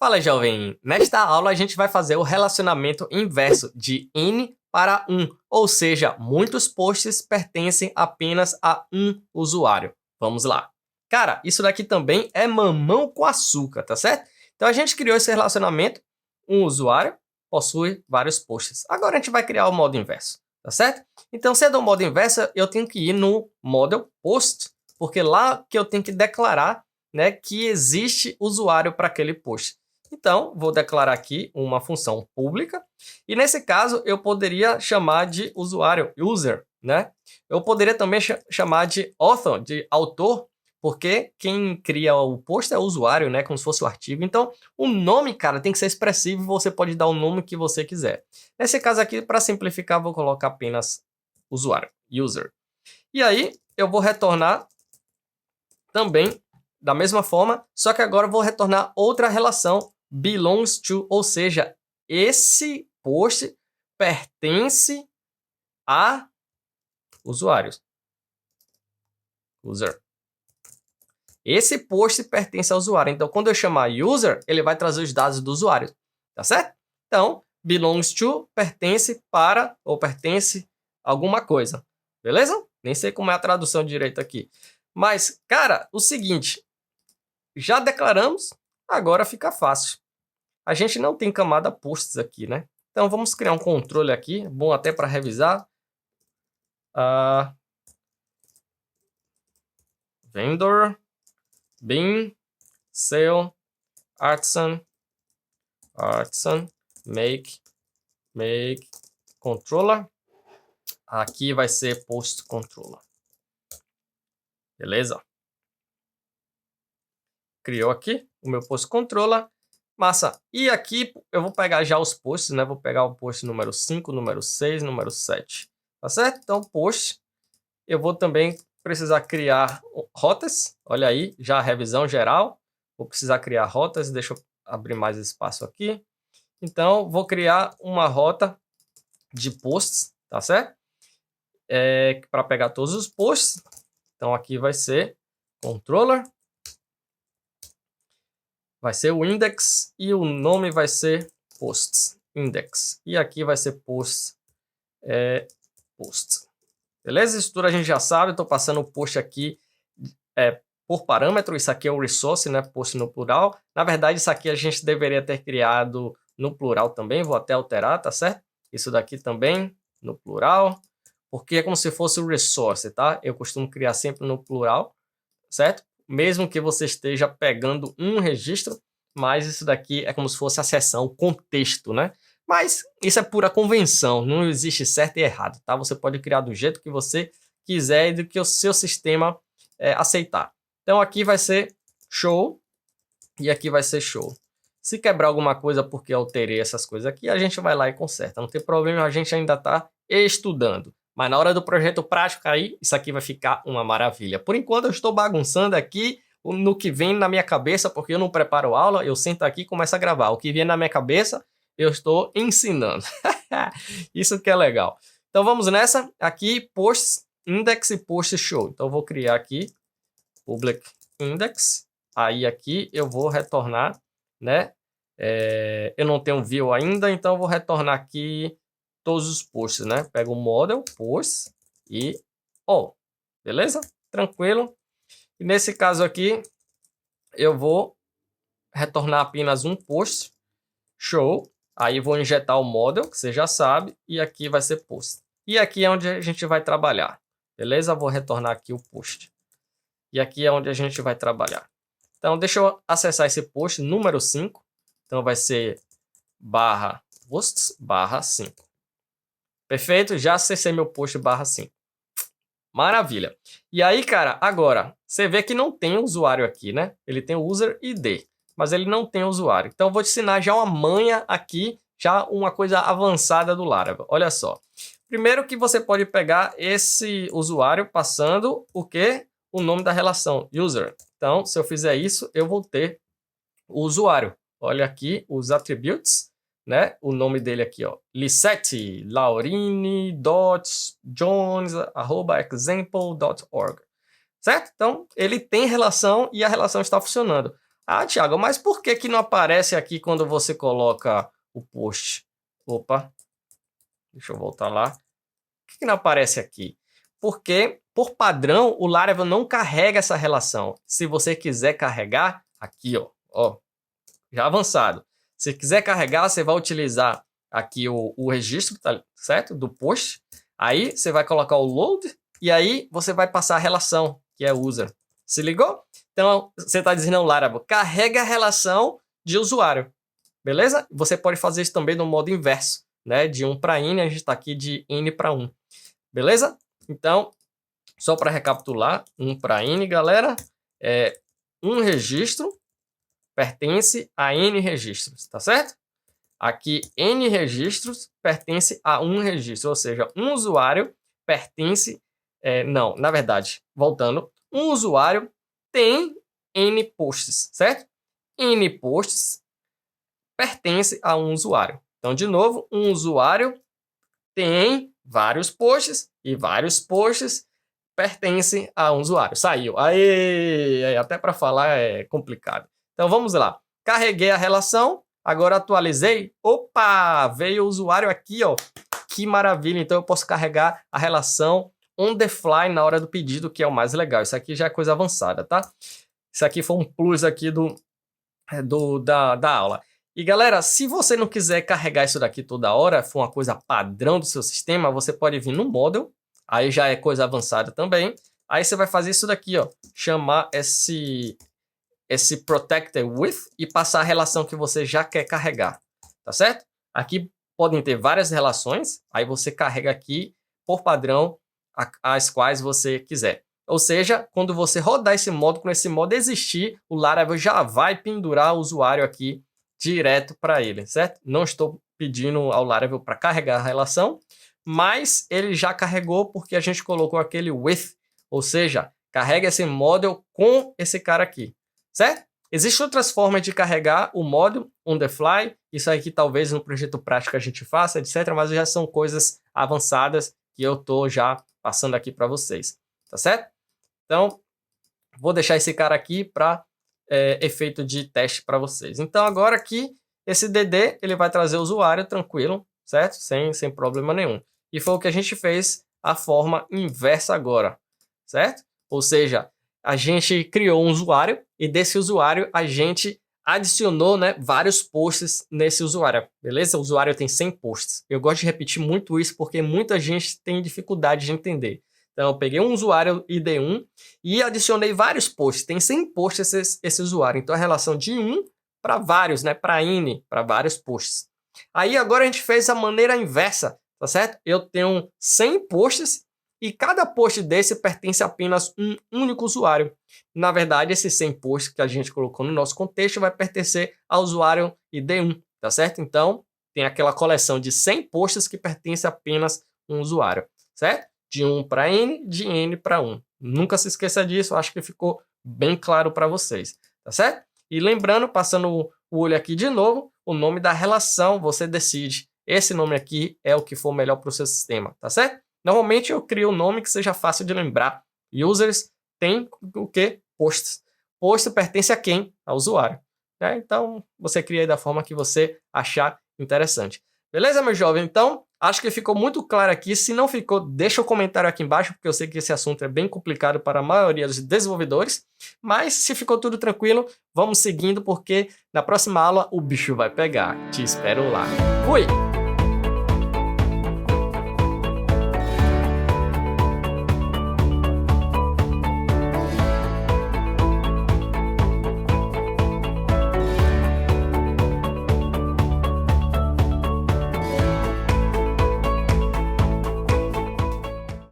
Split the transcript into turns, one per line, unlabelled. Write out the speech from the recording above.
Fala, jovem! Nesta aula a gente vai fazer o relacionamento inverso de N para 1, ou seja, muitos posts pertencem apenas a um usuário. Vamos lá. Cara, isso daqui também é mamão com açúcar, tá certo? Então a gente criou esse relacionamento, um usuário possui vários posts. Agora a gente vai criar o modo inverso, tá certo? Então, sendo o modo inverso, eu tenho que ir no model post, porque lá que eu tenho que declarar, né, que existe usuário para aquele post. Então, vou declarar aqui uma função pública, e nesse caso eu poderia chamar de usuário, user, né? Eu poderia também chamar de author, de autor, porque quem cria o post é o usuário, né? Como se fosse o artigo. Então, o nome, cara, tem que ser expressivo, você pode dar o nome que você quiser. Nesse caso aqui, para simplificar, vou colocar apenas usuário, user. E aí, eu vou retornar também da mesma forma, só que agora eu vou retornar outra relação, belongs to, ou seja, esse post pertence a usuários. User. Esse post pertence ao usuário. Então, quando eu chamar user, ele vai trazer os dados do usuário. Tá certo? Então, belongs to pertence para ou pertence a alguma coisa. Beleza? Nem sei como é a tradução direito aqui. Mas, cara, o seguinte, já declaramos, agora fica fácil. A gente não tem camada posts aqui, né? Então, vamos criar um controle aqui, bom até para revisar. Vendor, bin, sale, artisan, make, controller. Aqui vai ser post controller. Beleza? Criou aqui o meu post controller. Massa. E aqui eu vou pegar já os posts, né? Vou pegar o post número 5, número 6, número 7. Tá certo? Então, post. Eu vou também precisar criar rotas. Olha aí, já a revisão geral. Vou precisar criar rotas. Deixa eu abrir mais espaço aqui. Então, vou criar uma rota de posts, tá certo? Para pegar todos os posts. Então, aqui vai ser controller. Vai ser o index e o nome vai ser posts, index. E aqui vai ser posts, posts. Beleza? Isso tudo a gente já sabe. Estou passando o post aqui por parâmetro. Isso aqui é o resource, né? Post no plural. Na verdade, isso aqui a gente deveria ter criado no plural também. Vou até alterar, tá certo? Isso daqui também no plural. Porque é como se fosse o resource, tá? Eu costumo criar sempre no plural, certo? Mesmo que você esteja pegando um registro, mas isso daqui é como se fosse a seção, o contexto, né? Mas isso é pura convenção, não existe certo e errado, tá? Você pode criar do jeito que você quiser e do que o seu sistema aceitar. Então aqui vai ser show e aqui vai ser show. Se quebrar alguma coisa porque eu alterei essas coisas aqui, a gente vai lá e conserta. Não tem problema, a gente ainda está estudando. Mas na hora do projeto prático aí, isso aqui vai ficar uma maravilha. Por enquanto eu estou bagunçando aqui no que vem na minha cabeça, porque eu não preparo aula, eu sento aqui e começo a gravar. O que vem na minha cabeça, eu estou ensinando. Isso que é legal. Então vamos nessa. Aqui, posts, index e post show. Então eu vou criar aqui, public index. Aí aqui eu vou retornar, né? Eu não tenho view ainda, então eu vou retornar aqui todos os posts, né? Pego o model, post e beleza? Tranquilo. E nesse caso aqui, eu vou retornar apenas um post, show. Aí vou injetar o model, que você já sabe, e aqui vai ser post. E aqui é onde a gente vai trabalhar, beleza? Vou retornar aqui o post. E aqui é onde a gente vai trabalhar. Então, deixa eu acessar esse post número 5. Então, vai ser barra posts barra 5. Perfeito? Já acessei meu post barra 5. Maravilha. E aí, cara, agora, você vê que não tem usuário aqui, né? Ele tem o user ID, mas ele não tem usuário. Então, eu vou te ensinar já uma manha aqui, já uma coisa avançada do Laravel. Olha só. Primeiro que você pode pegar esse usuário passando o quê? O nome da relação, user. Então, se eu fizer isso, eu vou ter o usuário. Olha aqui os attributes, né? O nome dele aqui, ó, Lisette, laurini.jones@example.org, certo? Então, ele tem relação e a relação está funcionando. Ah, Thiago, mas por que que não aparece aqui quando você coloca o post? Opa, deixa eu voltar lá. Por que não aparece aqui? Porque, por padrão, o Laravel não carrega essa relação. Se você quiser carregar, aqui, ó, já avançado. Se quiser carregar, você vai utilizar aqui o registro, tá certo? Do post. Aí, você vai colocar o load e aí você vai passar a relação, que é user. Se ligou? Então, você está dizendo ao Laravel, carrega a relação de usuário. Beleza? Você pode fazer isso também no modo inverso, né? De 1 para N, a gente está aqui de N para 1. Beleza? Então, só para recapitular, 1 para N, galera, um registro pertence a N registros, tá certo? Aqui, N registros pertence a um registro, ou seja, um usuário pertence... não, na verdade, voltando, um usuário tem N posts, certo? N posts pertence a um usuário. Então, de novo, um usuário tem vários posts e vários posts pertencem a um usuário. Saiu. Aí, até para falar é complicado. Então, vamos lá. Carreguei a relação, agora atualizei. Opa, veio o usuário aqui, ó. Que maravilha. Então, eu posso carregar a relação on the fly na hora do pedido, que é o mais legal. Isso aqui já é coisa avançada, tá? Isso aqui foi um plus aqui da aula. E galera, se você não quiser carregar isso daqui toda hora, for uma coisa padrão do seu sistema, você pode vir no model, aí já é coisa avançada também. Aí você vai fazer isso daqui, ó, chamar esse protected with e passar a relação que você já quer carregar, tá certo? Aqui podem ter várias relações, aí você carrega aqui por padrão as quais você quiser. Ou seja, quando você rodar esse módulo, quando esse módulo existir, o Laravel já vai pendurar o usuário aqui direto para ele, certo? Não estou pedindo ao Laravel para carregar a relação, mas ele já carregou porque a gente colocou aquele with, ou seja, carrega esse model com esse cara aqui, certo? Existem outras formas de carregar o model on the fly, isso aqui talvez no projeto prático a gente faça, etc, mas já são coisas avançadas que eu estou já passando aqui para vocês, tá certo? Então, vou deixar esse cara aqui para efeito de teste para vocês. Então, agora aqui, esse DD, ele vai trazer o usuário tranquilo, certo? Sem problema nenhum. E foi o que a gente fez a forma inversa agora, certo? Ou seja, a gente criou um usuário e desse usuário a gente adicionou, né, vários posts nesse usuário, beleza? O usuário tem 100 posts. Eu gosto de repetir muito isso porque muita gente tem dificuldade de entender. Então, eu peguei um usuário ID1 e adicionei vários posts. Tem 100 posts esse usuário. Então, a relação de 1 para vários, né? Para N, para vários posts. Aí, agora a gente fez a maneira inversa, tá certo? Eu tenho 100 posts e cada post desse pertence a apenas um único usuário. Na verdade, esses 100 posts que a gente colocou no nosso contexto vai pertencer ao usuário ID1, tá certo? Então, tem aquela coleção de 100 posts que pertence a apenas um usuário, certo? De 1 para N, de N para 1. Nunca se esqueça disso, acho que ficou bem claro para vocês, tá certo? E lembrando, passando o olho aqui de novo, o nome da relação você decide. Esse nome aqui é o que for melhor para o seu sistema, tá certo? Normalmente eu crio um nome que seja fácil de lembrar. Users tem o quê? Posts. Post pertence a quem? Ao usuário. Né? Então, você cria aí da forma que você achar interessante. Beleza, meu jovem? Então, acho que ficou muito claro aqui. Se não ficou, deixa o comentário aqui embaixo, porque eu sei que esse assunto é bem complicado para a maioria dos desenvolvedores. Mas, se ficou tudo tranquilo, vamos seguindo, porque na próxima aula o bicho vai pegar. Te espero lá. Fui!